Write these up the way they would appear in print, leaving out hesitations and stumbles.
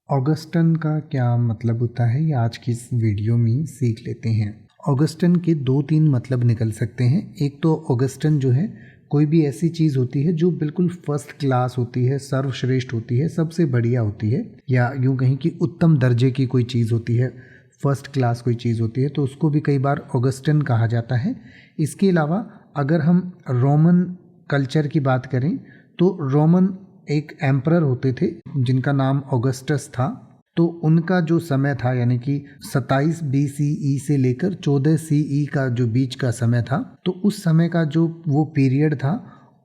Augustan का क्या मतलब होता है ये आज की इस वीडियो में सीख लेते हैं। ऑगस्टन के 2-3 मतलब निकल सकते हैं। एक तो ऑगस्टन जो है कोई भी ऐसी चीज़ होती है जो बिल्कुल फर्स्ट क्लास होती है, सर्वश्रेष्ठ होती है, सबसे बढ़िया होती है, या यूँ कहीं कि उत्तम दर्जे की कोई चीज़ होती है, फर्स्ट क्लास कोई चीज़ होती है, तो उसको भी कई बार ऑगस्टन कहा जाता है। इसके अलावा अगर हम रोमन कल्चर की बात करें तो रोमन एक एम्परर होते थे जिनका नाम ऑगस्टस था। तो उनका जो समय था यानी कि 27 BCE से लेकर 14 CE का जो बीच का समय था, तो उस समय का जो वो पीरियड था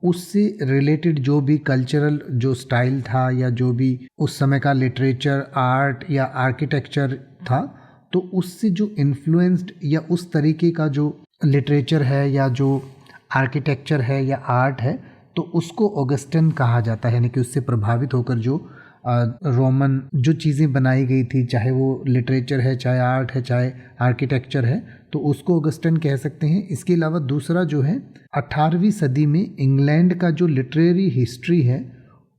उससे रिलेटेड जो भी कल्चरल जो स्टाइल था या जो भी उस समय का लिटरेचर, आर्ट या आर्किटेक्चर था, तो उससे जो इन्फ्लुएंस्ड या उस तरीके का जो लिटरेचर है या जो आर्किटेक्चर है या आर्ट है, तो उसको ऑगस्टन कहा जाता है। यानी कि उससे प्रभावित होकर जो रोमन जो चीज़ें बनाई गई थी, चाहे वो लिटरेचर है, चाहे आर्ट है, चाहे आर्किटेक्चर है, तो उसको ऑगस्टन कह सकते हैं। इसके अलावा दूसरा जो है 18वीं सदी में इंग्लैंड का जो लिटरेरी हिस्ट्री है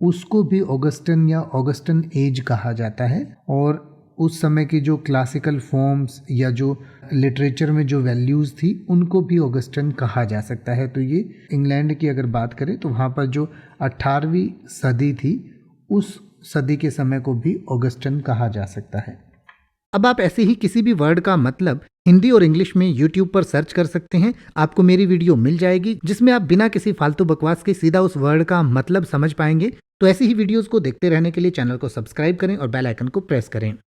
उसको भी ऑगस्टन या ऑगस्टन एज कहा जाता है। और उस समय की जो क्लासिकल फॉर्म्स या जो लिटरेचर में जो वैल्यूज़ थी उनको भी ऑगस्टन कहा जा सकता है। तो ये इंग्लैंड की अगर बात करें तो वहाँ पर जो 18वीं सदी थी उस सदी के समय को भी ऑगस्टन कहा जा सकता है। अब आप ऐसे ही किसी भी वर्ड का मतलब हिंदी और इंग्लिश में YouTube पर सर्च कर सकते हैं। आपको मेरी वीडियो मिल जाएगी जिसमें आप बिना किसी फालतू बकवास के सीधा उस वर्ड का मतलब समझ पाएंगे। तो ऐसी ही वीडियोस को देखते रहने के लिए चैनल को सब्सक्राइब करें और बेल आइकन को प्रेस करें।